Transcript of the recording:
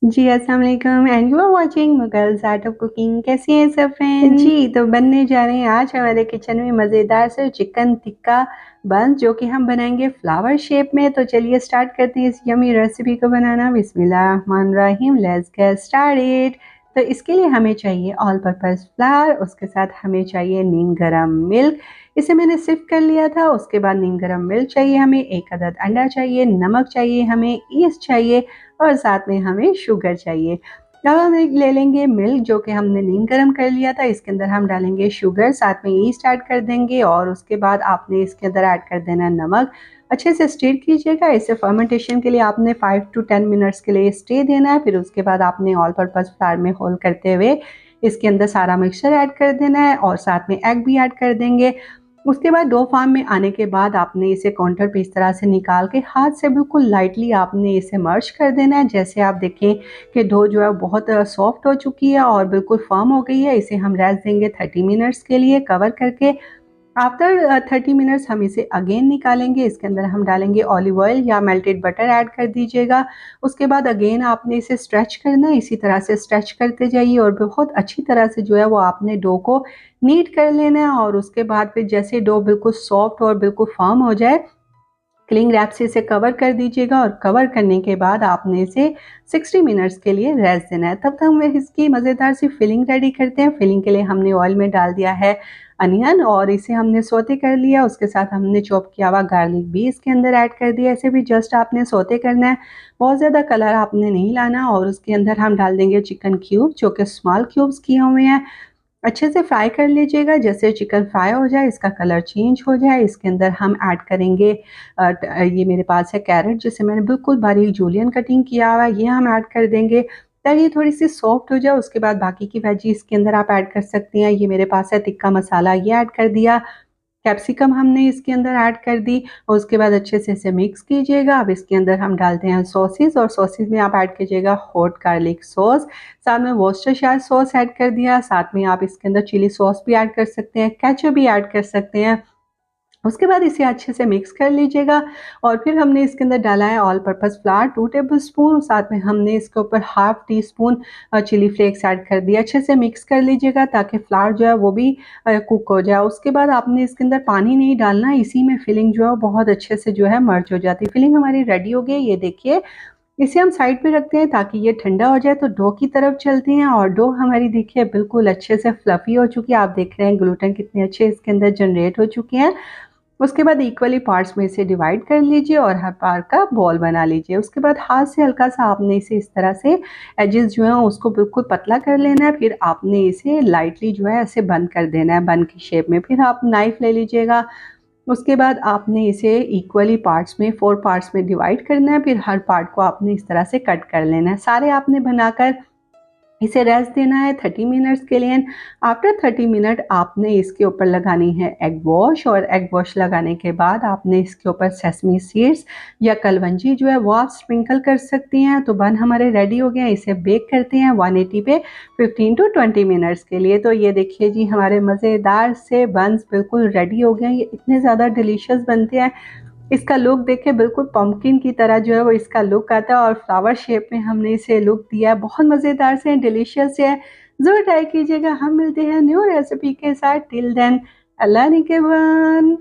जी, अस्सलाम वालेकुम and you are watching Mughals art of cooking. कैसी हैं सब फ्रेंड्स? जी, तो बनने जा रहे हैं आज हमारे किचन में मज़ेदार से चिकन टिक्का बन, जो कि हम बनाएंगे फ्लावर शेप में। तो चलिए स्टार्ट करते हैं इस यमी रेसिपी को बनाना। बिस्मिल्लाहिर्रहमानिर्रहीम, लेट्स गेट स्टार्टेड। तो इसके लिए हमें चाहिए ऑल पर्पज़ फ्लावर, उसके साथ हमें चाहिए नीम गरम मिल्क, इसे मैंने सिर्फ कर लिया था। उसके बाद नीम गरम मिल्क चाहिए हमें, एक अदद अंडा चाहिए, नमक चाहिए हमें, ईस्ट चाहिए और साथ में हमें शुगर चाहिए। अब हम एक ले लेंगे मिल्क जो कि हमने नीम गर्म कर लिया था, इसके अंदर हम डालेंगे शुगर, साथ में ईस्ट ऐड कर देंगे और उसके बाद आपने इसके अंदर ऐड कर देना नमक। अच्छे से स्टीर कीजिएगा। इसे फर्मेंटेशन के लिए आपने 5 to 10 मिनट्स के लिए स्टे देना है। फिर उसके बाद आपने ऑल पर्पज़ फ्लावर में होल करते हुए इसके अंदर सारा मिक्सचर ऐड कर देना है और साथ में एग भी ऐड कर देंगे। उसके बाद डो फॉर्म में आने के बाद आपने इसे काउंटर पे इस तरह से निकाल के हाथ से बिल्कुल लाइटली आपने इसे मर्ज कर देना है। जैसे आप देखें कि डो जो है बहुत सॉफ्ट हो चुकी है और बिल्कुल फर्म हो गई है। इसे हम रेस्ट देंगे 30 मिनट्स के लिए कवर करके। आफ्टर 30 मिनट्स हम इसे अगेन निकालेंगे। इसके अंदर हम डालेंगे ऑलिव ऑयल या मेल्टेड बटर ऐड कर दीजिएगा। उसके बाद अगेन आपने इसे स्ट्रेच करना है, इसी तरह से स्ट्रेच करते जाइए और बहुत अच्छी तरह से जो है वो आपने डो को नीट कर लेना है। और उसके बाद फिर जैसे डो बिल्कुल सॉफ्ट और बिल्कुल फर्म हो जाए, क्लिंग रैप से इसे कवर कर दीजिएगा और कवर करने के बाद आपने इसे 60 मिनट्स के लिए रेस्ट देना है। तब तक हम इसकी मज़ेदार सी फिलिंग रेडी करते हैं। फिलिंग के लिए हमने ऑयल में डाल दिया है अनियन और इसे हमने सौते कर लिया। उसके साथ हमने चॉप किया हुआ गार्लिक भी इसके अंदर ऐड कर दिया। इसे भी जस्ट आपने सौते करना है, बहुत ज़्यादा कलर आपने नहीं लाना। और उसके अंदर हम डाल देंगे चिकन क्यूब जो कि स्मॉल क्यूब्स किए हुए हैं। अच्छे से फ्राई कर लीजिएगा। जैसे चिकन फ्राई हो जाए, इसका कलर चेंज हो जाए, इसके अंदर हम ऐड करेंगे ये मेरे पास है कैरेट, जिसे मैंने बिल्कुल बारीक जूलियन कटिंग किया हुआ है, ये हम ऐड कर देंगे ताकि ये थोड़ी सी सॉफ्ट हो जाए। उसके बाद बाकी की वेजी इसके अंदर आप ऐड कर सकती हैं। ये मेरे पास है टिक्का मसाला, ये ऐड कर दिया। कैप्सिकम हमने इसके अंदर ऐड कर दी और उसके बाद अच्छे से इसे मिक्स कीजिएगा। अब इसके अंदर हम डालते हैं सॉसेस और सॉसेस में आप ऐड कीजिएगा हॉट गार्लिक सॉस, साथ में वॉर्सेस्टायर सॉस ऐड कर दिया। साथ में आप इसके अंदर चिली सॉस भी ऐड कर सकते हैं, केचप भी ऐड कर सकते हैं। उसके बाद इसे अच्छे से मिक्स कर लीजिएगा और फिर हमने इसके अंदर डाला है ऑल पर्पज़ फ्लावर 2 टेबलस्पून, साथ में हमने इसके ऊपर half teaspoon chilli flakes add कर दिया। अच्छे से मिक्स कर लीजिएगा ताकि फ्लावर जो है वो भी कुक हो जाए। उसके बाद आपने इसके अंदर पानी नहीं डालना, इसी में फिलिंग जो है बहुत अच्छे से जो है मर्ज हो जाती है। फिलिंग हमारी रेडी हो गई, ये देखिए। इसे हम साइड पे रखते हैं ताकि ये ठंडा हो जाए। तो डो की तरफ चलते हैं और डो हमारी देखिए बिल्कुल अच्छे से फ्लफी हो चुकी है। आप देख रहे हैं ग्लूटेन कितने अच्छे इसके अंदर जनरेट हो चुके हैं। उसके बाद इक्वली पार्ट्स में इसे डिवाइड कर लीजिए और हर पार्ट का बॉल बना लीजिए। उसके बाद हाथ से हल्का सा आपने इसे इस तरह से एजेस जो है उसको बिल्कुल पतला कर लेना है। फिर आपने इसे लाइटली जो है ऐसे बंद कर देना है बन की शेप में। फिर आप नाइफ ले लीजिएगा। उसके बाद आपने इसे इक्वली पार्ट्स में 4 पार्ट्स में डिवाइड करना है। फिर हर पार्ट को आपने इस तरह से कट कर लेना है। सारे आपने बनाकर इसे रेस्ट देना है 30 मिनट्स के लिए। आफ्टर 30 मिनट आपने इसके ऊपर लगानी है एग वॉश और एग वॉश लगाने के बाद आपने इसके ऊपर सेसमी सीड्स या कलवंजी जो है वो आप स्प्रिंकल कर सकती हैं। तो बन हमारे रेडी हो गए। इसे बेक करते हैं 180 पे 15 to 20 मिनट्स के लिए। तो ये देखिए जी, हमारे मज़ेदार से बन्स बिल्कुल रेडी हो गए हैं। ये इतने ज़्यादा डिलीशियस बनते हैं। इसका लुक देखिए बिल्कुल पंपकिन की तरह जो है वो इसका लुक आता है और फ्लावर शेप में हमने इसे लुक दिया है। बहुत मज़ेदार से डिलीशियस से है, ज़रूर ट्राई कीजिएगा। हम मिलते हैं न्यू रेसिपी के साथ। टिल देन अल्लाह निगहबान।